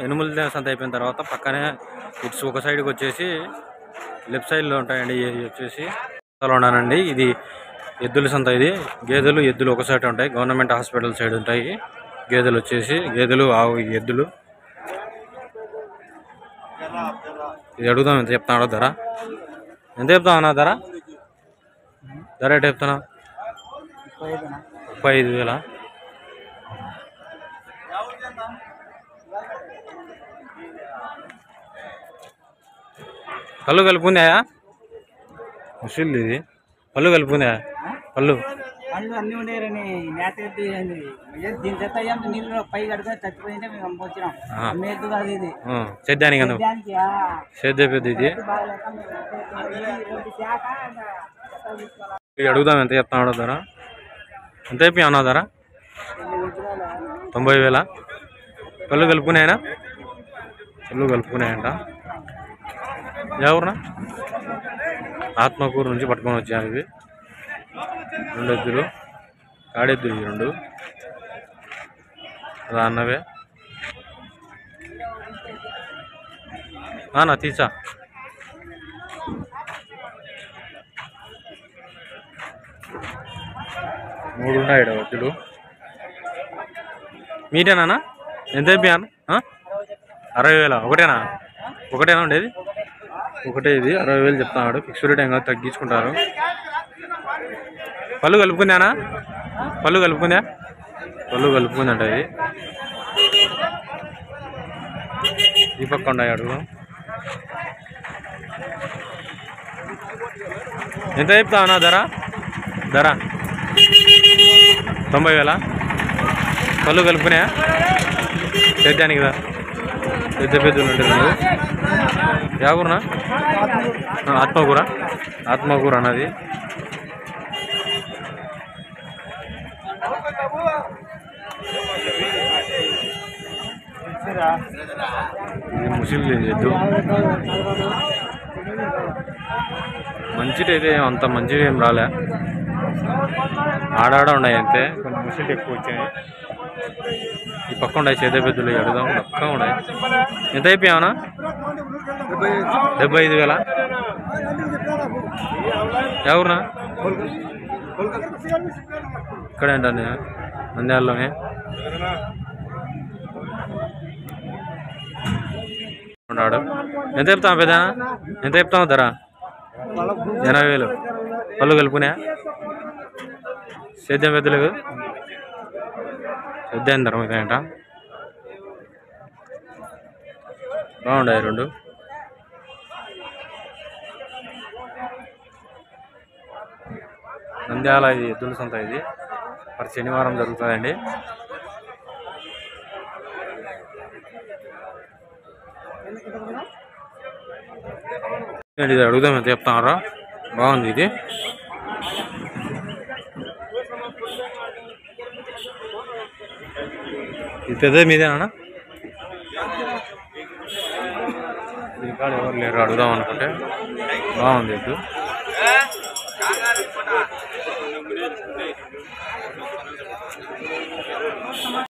ఎనుముల సంత అయిపోయిన తర్వాత పక్కనే ఇట్స్ ఒక సైడ్కి వచ్చేసి లెఫ్ట్ సైడ్లో ఉంటాయండి. ఇది వచ్చేసి ఉన్నానండి. ఇది ఎద్దుల సంత. ఇది గేదెలు ఎద్దులు ఒక సైడ్ ఉంటాయి. గవర్నమెంట్ హాస్పిటల్ సైడ్ ఉంటాయి గేదెలు వచ్చేసి. గేదెలు ఆవు ఎద్దులు. ఇది అడుగుదాం ఎంత చెప్తాడో ధర. ఎంత చెప్తావు అన్న ధర? ధర ఎట్లా చెప్తున్నా? 35,000. పళ్ళు కలుపుకుందాయా? ముసిల్ ఇది పళ్ళు కలుపుకుందా? పళ్ళు అన్ని ఉండేరని నీళ్ళు పై కడుకొని చచ్చిపోయింటే మేము అమ్మొచ్చినాం. అమ్మేద్దు కాదు ఇది. సేద్యానికి సేద్య పెద్ద ఇది. అడుగుదాం ఎంత చెప్తాను ధర? ఎంత అయిపోయి అన్నా ధర? 90,000. పళ్ళు కలుపుకున్నాయనా? పళ్ళు కలుపుకున్నాయంట. ఎవరునా? ఆత్మకూరు నుంచి పట్టుకొని వచ్చాను. ఇవి 2 ఎద్దులు, కాడెద్దులు. ఇవి 2 అన్నవే. నా తీసా. మూడు ఉన్నాయి ఎద్దులు. మీటేనా? ఎంత అయిపోయాను? 60,000. ఒకటేనా ఉండేది? ఒకటే. ఇది 60,000 చెప్తున్నాడు. ఫిక్స్డ్ రేట్ ఏం కాదు, తగ్గించుకుంటారు. పళ్ళు కలుపుకుందానా? పళ్ళు కలుపుకుందా? పళ్ళు కలుపుకుందంట. ఇది ఈ పక్క ఉన్నాయి అడుగు. ఎంత చెప్తా అన్నా ధర? ధర 90,000. పళ్ళు కలుపుకున్నాయా? సేద్యానికి కదా. పెద్దలు ఉంటాయి 2. యాగూరునా? ఆత్మకూర అన్నది. ఇది ముసిలి ఎద్దు. మంచిదైతే అంత మంచిగా ఏం రాలే. ఆడాడ ఉన్నాయి అంతే. కొన్ని ముసిలు ఎక్కువ వచ్చాయి. ఈ పక్క ఉన్నాయి చేత పెద్దలు. అడుగుదాం. పక్కగా ఉన్నాయి. ఎంత అయిపోయావునా? 75,000. ఎవరునా? ఇక్కడ ఏంటండి? నంద్యాలలోనే ఉన్నాడు. ఎంత చెప్తావు పెద్ద? ఎంత చెప్తావు ధర? 80,000. పళ్ళు కలుపుకునే సేద్యం పెద్దలు. సేద్యం ధర ఇదేంట. బాగుండాయి 2. నంద్యాల ఇది ఎద్దుల సంత. ఇది మరి శనివారం జరుగుతుందండి. ఇది అడుగుదాం ఎంత చెప్తారా? బాగుంది ఇది. ఇది పెద్ద మీదేనా? ఈ కాడ ఎవరు లేరు అడుగుదాం అనుకుంటే. బాగుంది ఇది.